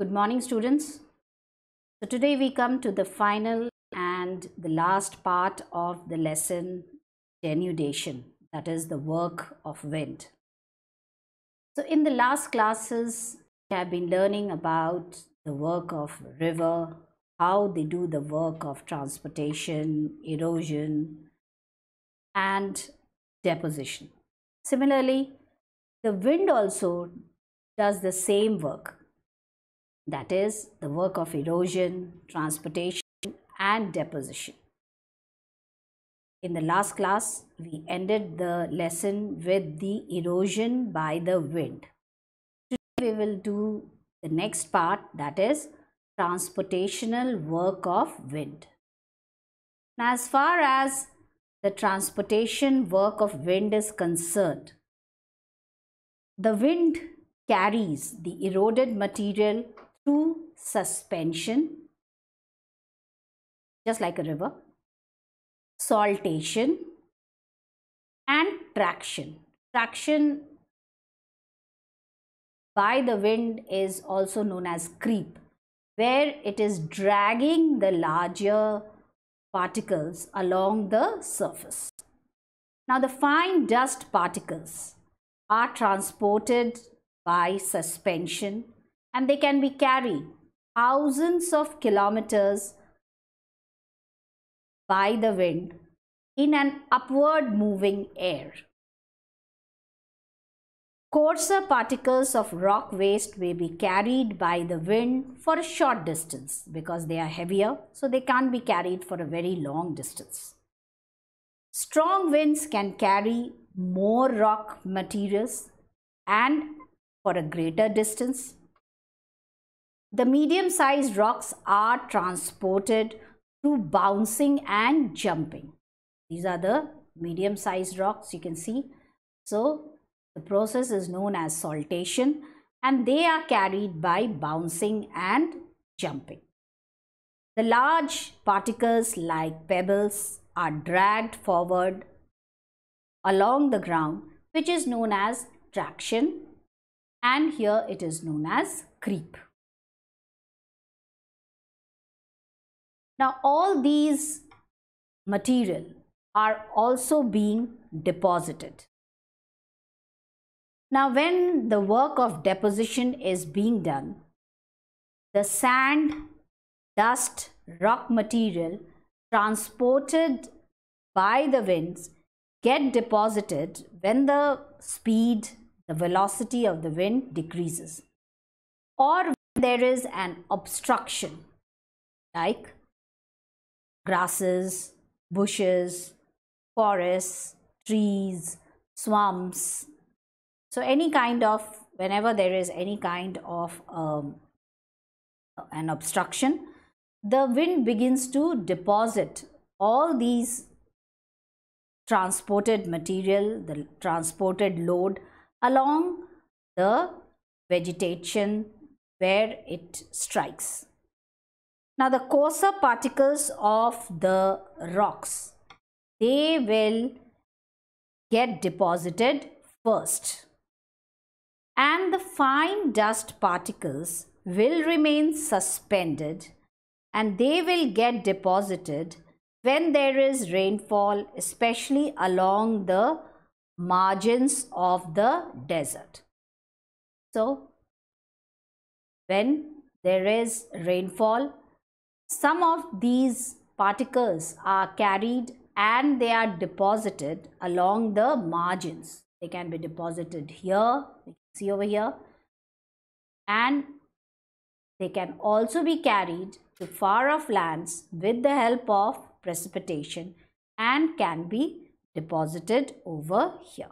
Good morning, students. So today we come to the final and the last part of the lesson, denudation, that is the work of wind. So in the last classes, we have been learning about the work of river, how they do the work of transportation, erosion, and deposition. Similarly, the wind also does the same work. That is the work of erosion, transportation, and deposition. In the last class, we ended the lesson with the erosion by the wind. Today we will do the next part, that is transportational work of wind. Now, as far as the transportation work of wind is concerned, the wind carries the eroded material through suspension, just like a river, saltation, and traction. Traction by the wind is also known as creep, where it is dragging the larger particles along the surface. Now, the fine dust particles are transported by suspension, and they can be carried thousands of kilometers by the wind in an upward moving air. Coarser particles of rock waste may be carried by the wind for a short distance because they are heavier, so they can't be carried for a very long distance. Strong winds can carry more rock materials and for a greater distance. The medium-sized rocks are transported through bouncing and jumping. These are the medium-sized rocks, you can see. So the process is known as saltation, and they are carried by bouncing and jumping. The large particles like pebbles are dragged forward along the ground, which is known as traction, and here it is known as creep. Now, all these material are also being deposited. Now, when the work of deposition is being done, the sand, dust, rock material transported by the winds get deposited when the speed, the velocity of the wind decreases, or when there is an obstruction like grasses, bushes, forests, trees, swamps. So any kind of, whenever there is any kind of an obstruction, the wind begins to deposit all these transported material, the transported load along the vegetation where it strikes. Now, the coarser particles of the rocks, they will get deposited first, and the fine dust particles will remain suspended, and they will get deposited when there is rainfall, especially along the margins of the desert. So, when there is rainfall, some of these particles are carried and they are deposited along the margins. They can be deposited here, you can see over here, and they can also be carried to far off lands with the help of precipitation and can be deposited over here.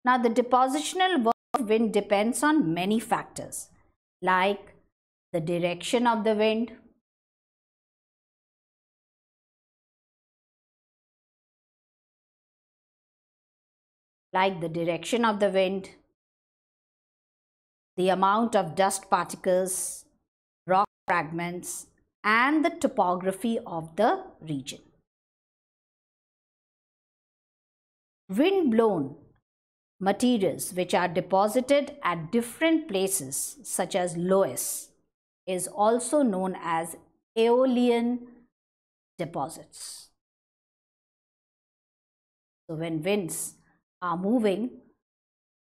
Now, the depositional work of wind depends on many factors like the direction of the wind, the amount of dust particles, rock fragments, and the topography of the region. Wind blown materials which are deposited at different places, such as loess, is also known as aeolian deposits. So when winds are moving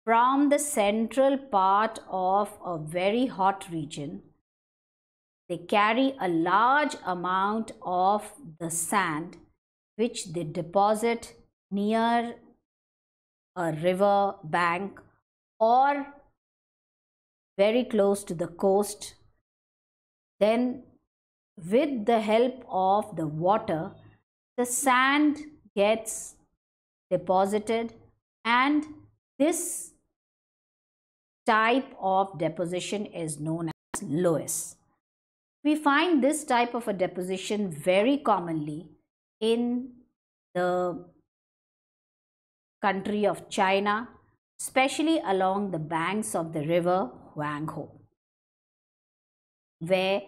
from the central part of a very hot region, they carry a large amount of the sand which they deposit near a river bank or very close to the coast. Then, with the help of the water, the sand gets deposited, and this type of deposition is known as loess. We find this type of a deposition very commonly in the country of China, especially along the banks of the river Huanghe, where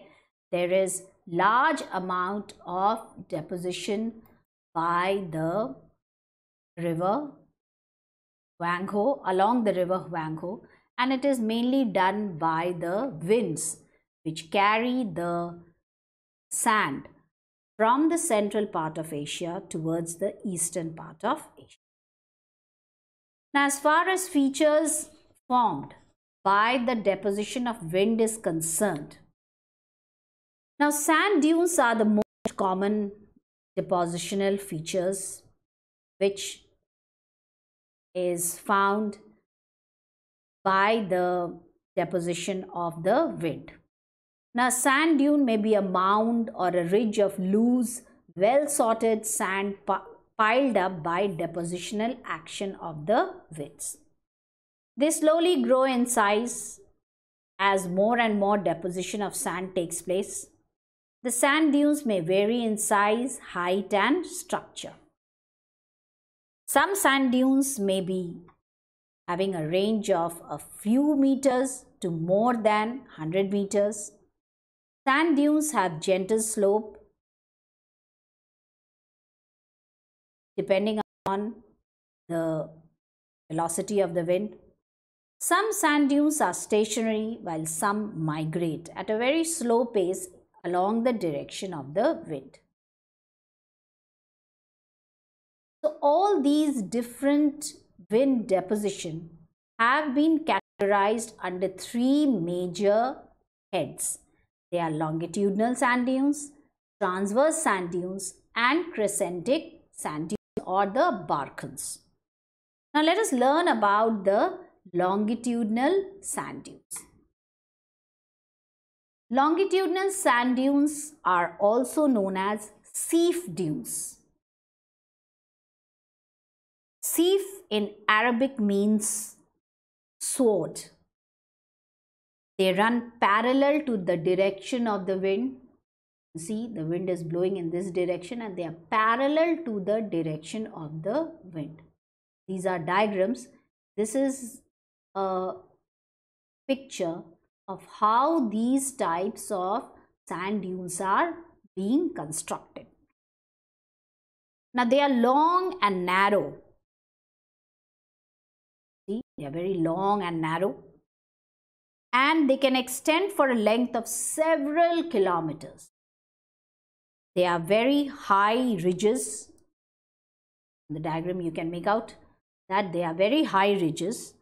there is large amount of deposition by the river Huanghe, along the river Huanghe, and it is mainly done by the winds which carry the sand from the central part of Asia towards the eastern part of Asia. Now, as far as features formed by the deposition of wind is concerned, now sand dunes are the most common depositional features which is found by the deposition of the wind. Now, sand dune may be a mound or a ridge of loose, well-sorted sand piled up by depositional action of the winds. They slowly grow in size as more and more deposition of sand takes place. The sand dunes may vary in size, height, and structure. Some sand dunes may be having a range of a few meters to more than 100 meters. Sand dunes have gentle slope depending on the velocity of the wind. Some sand dunes are stationary while some migrate at a very slow pace along the direction of the wind. So all these different wind deposition have been categorized under three major heads. They are longitudinal sand dunes, transverse sand dunes, and crescentic sand dunes or the barcons. Now let us learn about the longitudinal sand dunes. Longitudinal sand dunes are also known as seef dunes. Seef in Arabic means sword. They run parallel to the direction of the wind. You see, the wind is blowing in this direction and they are parallel to the direction of the wind. These are diagrams. This is a picture of how these types of sand dunes are being constructed. Now they are long and narrow. See, they are very long and narrow, and they can extend for a length of several kilometers. They are very high ridges. In the diagram you can make out that they are very high ridges,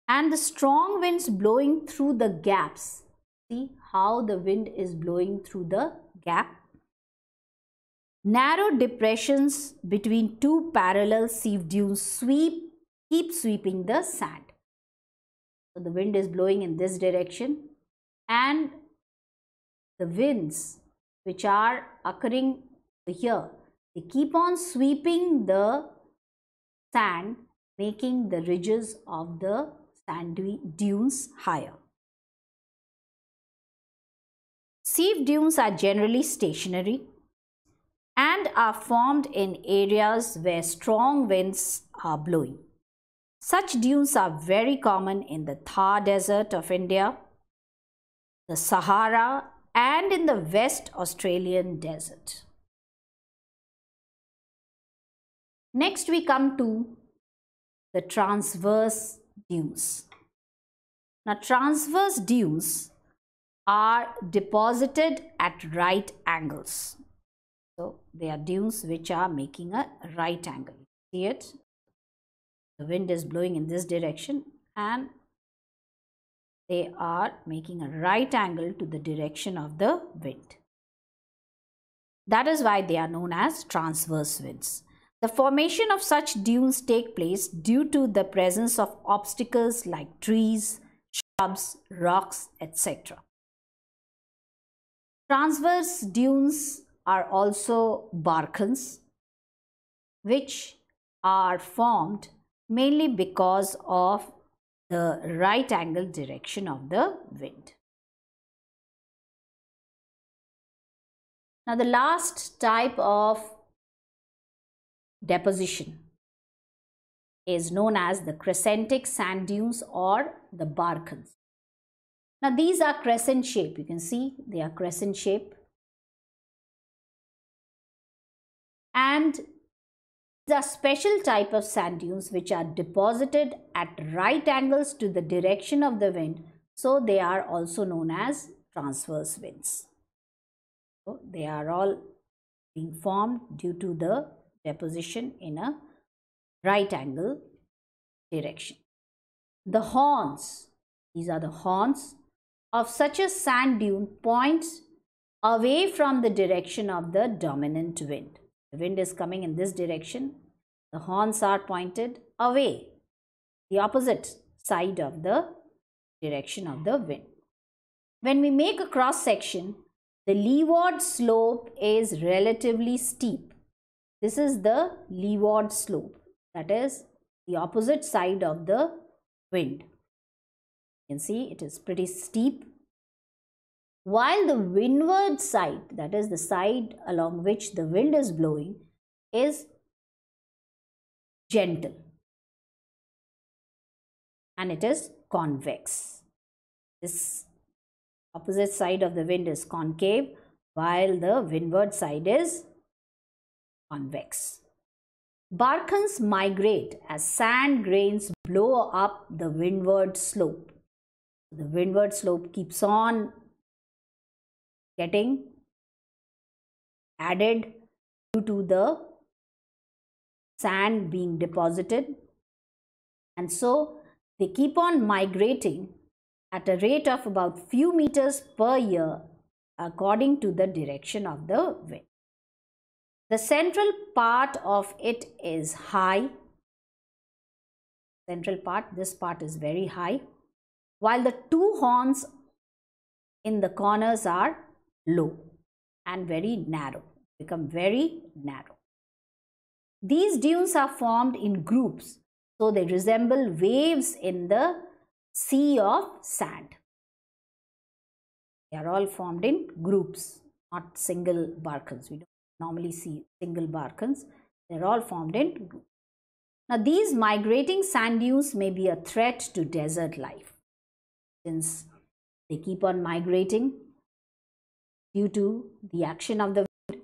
and the strong winds blowing through the gaps. See how the wind is blowing through the gap. Narrow depressions between two parallel seef dunes keep sweeping the sand. So the wind is blowing in this direction, and the winds which are occurring here, they keep on sweeping the sand, making the ridges of the sand dunes higher. Seef dunes are generally stationary and are formed in areas where strong winds are blowing. Such dunes are very common in the Thar Desert of India, the Sahara, and in the West Australian desert. Next we come to the transverse dunes. Now, transverse dunes are deposited at right angles. So, they are dunes which are making a right angle. See it? The wind is blowing in this direction and they are making a right angle to the direction of the wind. That is why they are known as transverse winds. The formation of such dunes take place due to the presence of obstacles like trees, shrubs, rocks, etc. Transverse dunes are also barchans, which are formed mainly because of the right angle direction of the wind. Now, the last type of deposition is known as the crescentic sand dunes or the barchans. Now, these are crescent shape. You can see they are crescent shape. And these are special type of sand dunes which are deposited at right angles to the direction of the wind. So, they are also known as transverse winds. So, they are all being formed due to the deposition in a right angle direction. The horns, these are the horns of such a sand dune, points away from the direction of the dominant wind. The wind is coming in this direction. The horns are pointed away, the opposite side of the direction of the wind. When we make a cross section, the leeward slope is relatively steep. This is the leeward slope, that is the opposite side of the wind. You can see it is pretty steep, while the windward side, that is the side along which the wind is blowing, is gentle and it is convex. This opposite side of the wind is concave, while the windward side is convex. Barchans migrate as sand grains blow up the windward slope. The windward slope keeps on getting added due to the sand being deposited, and so they keep on migrating at a rate of about few meters per year according to the direction of the wind. The central part of it is high. Central part, this part is very high, while the two horns in the corners are low and very narrow, become very narrow. These dunes are formed in groups, so they resemble waves in the sea of sand. They are all formed in groups, not single barchans. We don't normally see single barchans. They are all formed in groups. Now, these migrating sand dunes may be a threat to desert life. Since they keep on migrating due to the action of the wind,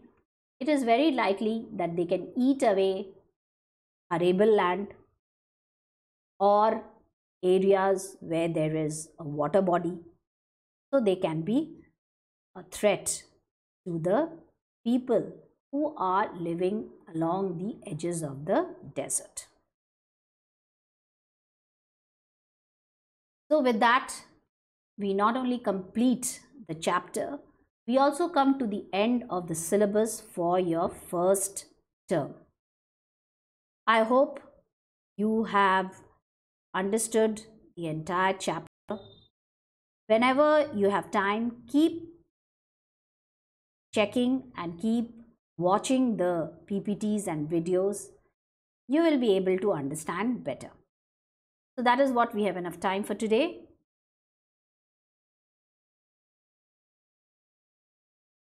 it is very likely that they can eat away arable land or areas where there is a water body. So, they can be a threat to the people who are living along the edges of the desert. So, with that, we not only complete the chapter, we also come to the end of the syllabus for your first term. I hope you have understood the entire chapter. Whenever you have time, keep checking and keep watching the PPTs and videos. You will be able to understand better. So that is what we have enough time for today.